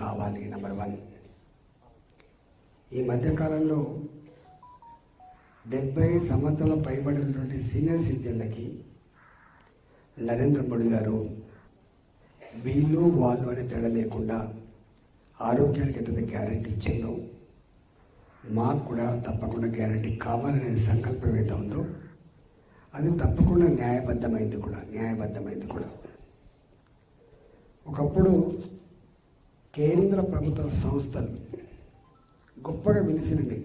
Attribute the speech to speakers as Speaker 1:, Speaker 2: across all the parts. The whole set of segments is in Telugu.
Speaker 1: కావాలి. నెంబర్ 1. ఈ మధ్యకాలంలో 70 సంవత్సరాల పైబడినటువంటి సీనియర్ సిటిజన్లకి నరేంద్ర మోడీ గారు వీళ్ళు వాళ్ళు అనే తేడా లేకుండా ఆరోగ్యానికి ఎట్లా గ్యారంటీ ఇచ్చిందో మాకు కూడా తప్పకుండా గ్యారంటీ కావాలనే సంకల్పం ఏదైతే ఉందో అది తప్పకుండా న్యాయబద్ధమైంది కూడా. ఒకప్పుడు కేంద్ర ప్రభుత్వ సంస్థలు గొప్పగా వెలిసినవి.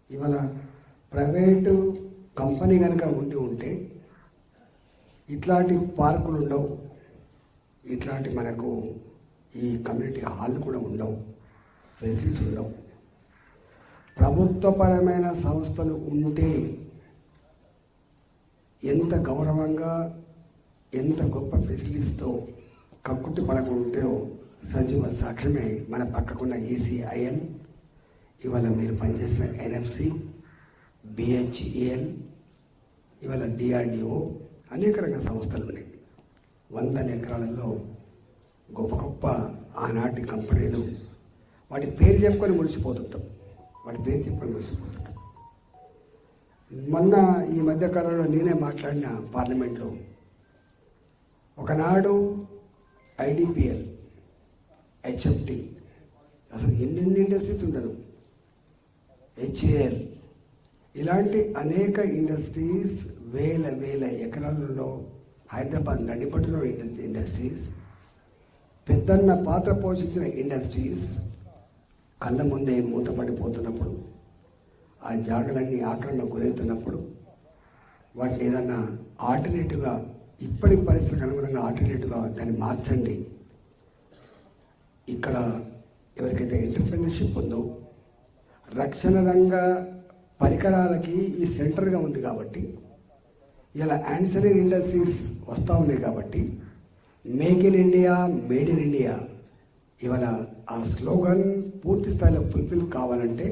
Speaker 1: ఇవాళ ప్రైవేటు కంపెనీ కనుక ఉంటే ఇట్లాంటి పార్కులు ఉండవు, ఇట్లాంటి మనకు ఈ కమ్యూనిటీ హాల్ కూడా ఉండవు, ఫెసిలిటీస్ ఉండవు. ప్రభుత్వపరమైన సంస్థలు ఉంటే ఎంత గౌరవంగా ఎంత గొప్ప ఫెసిలిటీస్తో కక్కుర్తి పడకుంటాయో సజీవ సాక్ష్యమే మన పక్కకున్న ECIL, ఇవాళ మీరు పనిచేసిన NFC, BHEL, ఇవాళ DRDO, అనేక రకాల సంస్థలు ఉన్నాయి. 100 ఎకరాలలో గొప్ప గొప్ప ఆనాటి కంపెనీలు వాటి పేరు చెప్పుకొని ముడిచిపోతుంటాం. మొన్న ఈ మధ్యకాలంలో నేనే మాట్లాడిన పార్లమెంట్లో, ఒకనాడు IDPL, HFT, అసలు ఎన్ని ఇండస్ట్రీస్ ఉండదు, HAL, ఇలాంటి అనేక ఇండస్ట్రీస్ వేల ఎకరాలలో హైదరాబాద్ నడిపట్టులో ఇండస్ట్రీస్, పెద్దన్న పాత్ర పోషించిన ఇండస్ట్రీస్ కళ్ళ ముందే మూతపడిపోతున్నప్పుడు, ఆ జాగలన్నీ ఆక్రమణ గురవుతున్నప్పుడు వాటిని ఏదన్నా ఆల్టర్నేటివ్గా, ఇప్పటి పరిస్థితులకు అనుగుణంగా ఆల్టర్నేటివ్గా దాన్ని మార్చండి. ఇక్కడ ఎవరికైతే ఎంటర్‌ప్రెన్యూర్‌షిప్ ఉందో, రక్షణ రంగ పరికరాలకి ఈ సెంటర్గా ఉంది కాబట్టి, ఇలా యాన్సిలరీ ఇండస్ట్రీస్ వస్తూ ఉన్నాయి కాబట్టి, make in India, made in India, ఇవాళ ఆ స్లోగన్ పూర్తి స్థాయిలో ఫుల్ఫిల్ కావాలంటే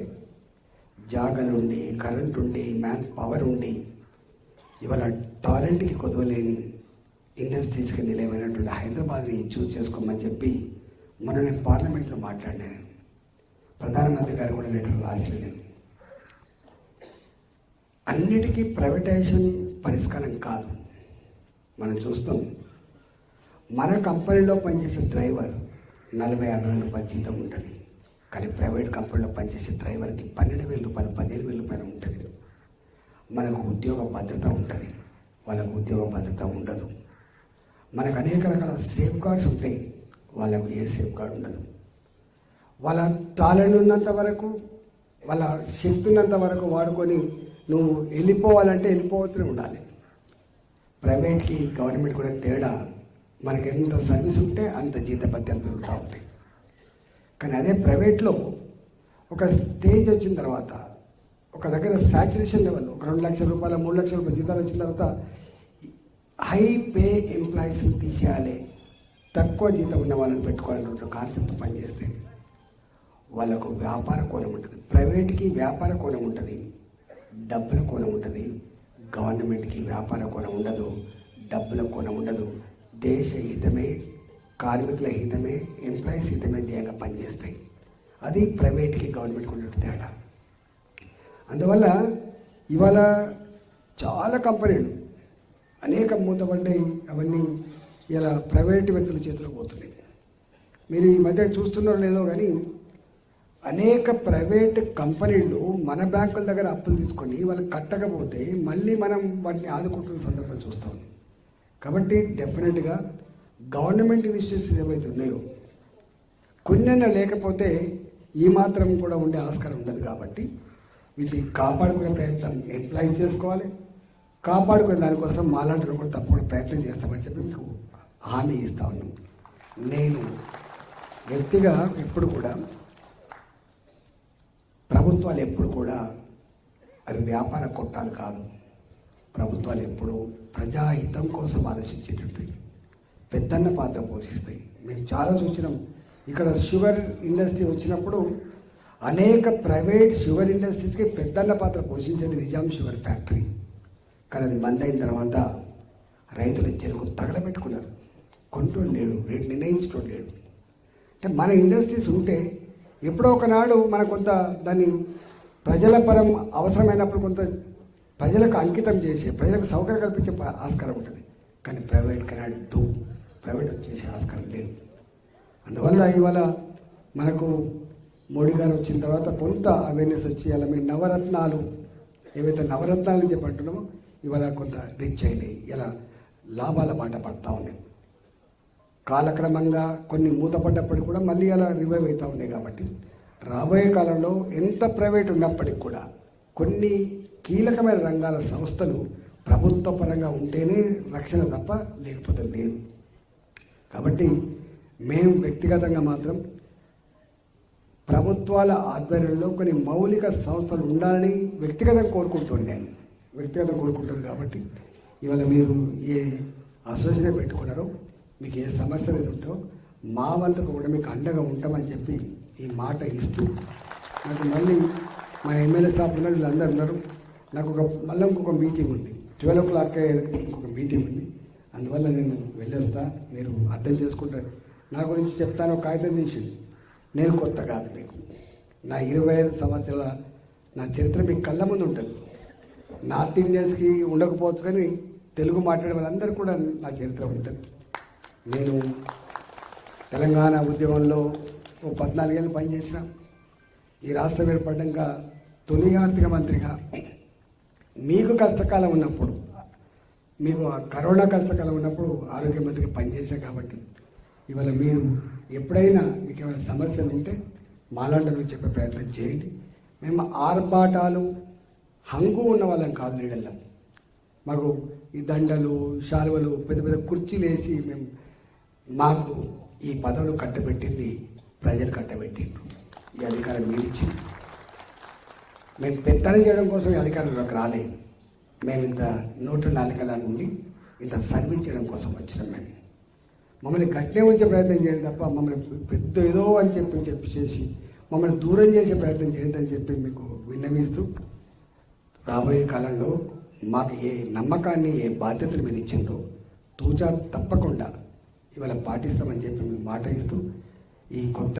Speaker 1: జాగలుండి, కరెంట్ ఉండి, మ్యాన్ పవర్ ఉండి, ఇవాళ టాలెంట్కి కొదవలేని ఇండస్ట్రీస్కి నిలయమైనటువంటి హైదరాబాద్ని చూస్ చేసుకోమని చెప్పి మొన్న నేను పార్లమెంట్లో మాట్లాడినాను. ప్రధానమంత్రి గారు కూడా లెటర్ రాసిన. అన్నిటికీ ప్రైవేటైజేషన్ పరిష్కారం కాదు. మనం చూస్తాం, మన కంపెనీలో పనిచేసే డ్రైవర్ 40,000 రూపాయల జీతం ఉంటుంది, కానీ ప్రైవేట్ కంపెనీలో పనిచేసే డ్రైవర్కి 12,000 రూపాయలు, 15,000 రూపాయలు ఉంటుంది. మనకు ఉద్యోగ భద్రత ఉంటుంది, వాళ్ళకు ఉద్యోగ భద్రత ఉండదు. మనకు అనేక రకాల సేఫ్ గార్డ్స్ ఉంటాయి, వాళ్ళకు ఏ సేఫ్ గార్డ్ ఉండదు. వాళ్ళ టాలెంట్ ఉన్నంత వరకు, వాళ్ళ శక్తి ఉన్నంత వరకు వాడుకొని నువ్వు వెళ్ళిపోవాలంటే వెళ్ళిపోతూనే ఉండాలి. ప్రైవేట్కి గవర్నమెంట్ కూడా తేడా, మనకి ఎంత సర్వీస్ ఉంటే అంత జీతభత్యాలు పెరుగుతూ ఉంటాయి. కానీ అదే ప్రైవేట్లో ఒక స్టేజ్ వచ్చిన తర్వాత, ఒక దగ్గర సాచురేషన్ లెవెల్, ఒక 2 లక్షల రూపాయల, 3 లక్షల రూపాయల జీతాలు వచ్చిన తర్వాత హై పే ఎంప్లాయీస్ని తీసేయాలి, తక్కువ జీతం ఉన్న వాళ్ళని పెట్టుకోవాలన్న కాన్సెప్ట్ పనిచేస్తే వాళ్ళకు వ్యాపార కోణం ఉంటుంది. ప్రైవేట్కి వ్యాపార కోణం ఉంటుంది, డబ్బుల కోణం ఉంటుంది. గవర్నమెంట్కి వ్యాపార కోణం ఉండదు, డబ్బుల కోణం ఉండదు. దేశ హితమే, కార్మికుల హితమే, ఎంప్లాయీస్ హితమే ధ్యేయంగా పనిచేస్తాయి. అది ప్రైవేట్కి గవర్నమెంట్కి ఉన్న తేడా. అందువల్ల ఇవాళ చాలా కంపెనీలు అనేక మూతపడ్డాయి. అవన్నీ ఇలా ప్రైవేట్ వ్యక్తుల చేతిలో పోతున్నాయి. మీరు ఈ మధ్య చూస్తున్నారో లేదో కానీ అనేక ప్రైవేట్ కంపెనీలు మన బ్యాంకుల దగ్గర అప్పులు తీసుకొని వాళ్ళు కట్టకపోతే మళ్ళీ మనం వాటిని ఆదుకుంటున్న సందర్భం చూస్తాం. కాబట్టి డెఫినెట్గా గవర్నమెంట్ ఇన్స్టిట్యూషన్స్ ఏవైతే ఉన్నాయో కొన్నైనా లేకపోతే ఈ మాత్రం కూడా ఉండే ఆస్కారం ఉండదు. కాబట్టి వీటిని కాపాడుకునే ప్రయత్నం ఎంప్లాయ్ చేసుకోవాలి. కాపాడుకునే దానికోసం మాలాంటి కూడా తప్పకుండా ప్రయత్నం చేస్తామని చెప్పి మీకు హామీ ఇస్తా ఉన్నాం. నేను వ్యక్తిగా ఎప్పుడు కూడా, ప్రభుత్వాలు ఎప్పుడు కూడా అవి వ్యాపార కొట్టాలు కాదు. ప్రభుత్వాలు ఎప్పుడు ప్రజాహితం కోసం ఆలోచించేటట్టు పెద్దన్న పాత్ర పోషిస్తాయి. మేము చాలా చూసినాం. ఇక్కడ షుగర్ ఇండస్ట్రీ వచ్చినప్పుడు అనేక ప్రైవేట్ షుగర్ ఇండస్ట్రీస్కి పెద్దన్న పాత్ర పోషించేది నిజాం షుగర్ ఫ్యాక్టరీ. కానీ అది బంద్ అయిన తర్వాత రైతుల చెరుకు తగలబెట్టుకున్నారు. కొంటూ లేడు, రేటు నిర్ణయించడం లేడు. అంటే మన ఇండస్ట్రీస్ ఉంటే ఎప్పుడో ఒకనాడు మన కొంత దాన్ని ప్రజల పరం అవసరమైనప్పుడు కొంత ప్రజలకు అంకితం చేసి ప్రజలకు సౌకర్యం కల్పించే ఆస్కారం ఉంటుంది. కానీ ప్రైవేట్ కెనాట్ డూ, ప్రైవేట్ వచ్చేసే ఆస్కారం లేదు. అందువల్ల ఇవాళ మనకు మోడీ గారు వచ్చిన తర్వాత కొంత అవేర్నెస్ వచ్చి అలా మేము నవరత్నాలు ఏవైతే నవరత్నాలు చెప్పంటున్నామో ఇవాళ కొంత రీచ్ అయినాయి, ఇలా లాభాల బాట పడతా ఉన్నాయి. కాలక్రమంగా కొన్ని మూతపడ్డప్పటికి కూడా మళ్ళీ అలా రివైవ్ అవుతూ ఉన్నాయి. కాబట్టి రాబోయే కాలంలో ఎంత ప్రైవేట్ ఉన్నప్పటికీ కూడా కొన్ని కీలకమైన రంగాల సంస్థలు ప్రభుత్వ పరంగా ఉంటేనే రక్షణ తప్ప లేకపోతే లేదు. కాబట్టి మేము వ్యక్తిగతంగా మాత్రం ప్రభుత్వాల ఆధ్వర్యంలో కొన్ని మౌలిక సంస్థలు ఉండాలని వ్యక్తిగతంగా కోరుకుంటున్నాను. కాబట్టి ఇవాళ మీరు ఏ అసోసియేషన్ పెట్టుకున్నారో మీకు ఏ సమస్యలు ఉంటో మా వంతుకు కూడా మీకు అండగా ఉంటామని చెప్పి ఈ మాట ఇస్తూ, నాకు మళ్ళీ మా ఎమ్మెల్యే సాబ్ ఉన్నారు, వీళ్ళందరూ ఉన్నారు. నాకు మళ్ళీ ఇంకొక మీటింగ్ ఉంది, 12 o'clock ఇంకొక మీటింగ్ ఉంది. అందువల్ల నేను వెళ్ళొస్తా, మీరు అర్థం చేసుకుంటారు. నా గురించి చెప్తాను, ఒక కాగితం తీసింది. నేను కొత్త కాదు, మీకు నా 25 సంవత్సరాల నా చరిత్ర మీకు కళ్ళ ముందు ఉంటుంది. నార్త్ ఇండియన్స్కి ఉండకపోవచ్చు కానీ తెలుగు మాట్లాడే వాళ్ళందరూ కూడా నా చరిత్ర ఉంటుంది. నేను తెలంగాణ ఉద్యమంలో 14 ఏళ్ళు పనిచేసిన, ఈ రాష్ట్రం ఏర్పడ్డాక తొలి ఆర్థిక మంత్రిగా మీకు కష్టకాలం ఉన్నప్పుడు, మీకు కరోనా కష్టకాలం ఉన్నప్పుడు ఆరోగ్య మంత్రిగా పనిచేశాను. కాబట్టి ఇవాళ మీరు ఎప్పుడైనా మీకు ఏమైనా సమస్యలు ఉంటే మాలాంటి చెప్పే ప్రయత్నం చేయండి. మేము ఆర్భాటాలు హంగు ఉన్న వాళ్ళం కాదు. లీడర్లం మాకు ఈ దండలు శాలువలు పెద్ద పెద్ద కుర్చీలు వేసి మాకు ఈ పదవులు కట్టబెట్టింది ప్రజలు కట్టబెట్టిండ్రు. ఈ అధికారం మీరు ఇచ్చింది. మేము పెత్తనం చేయడం కోసం ఈ అధికారంలోకి రాలేదు. మేము ఇంత 104 నుండి ఇంత సర్వీస్ చేయడం కోసం వచ్చినాం. మేము మమ్మల్ని గట్టినే ఉంచే ప్రయత్నం చేయండి తప్ప మమ్మల్ని పెద్ద ఏదో అని చెప్పేసి మమ్మల్ని దూరం చేసే ప్రయత్నం చేయొద్దని చెప్పి మీకు విన్నవిస్తూ, రాబోయే కాలంలో మాకు ఏ నమ్మకాన్ని ఏ బాధ్యతలు మీరు ఇచ్చిందో తూచా తప్పకుండా ఇవాళ పాటిస్తామని చెప్పి మీకు మాట ఇస్తూ, ఈ కొత్త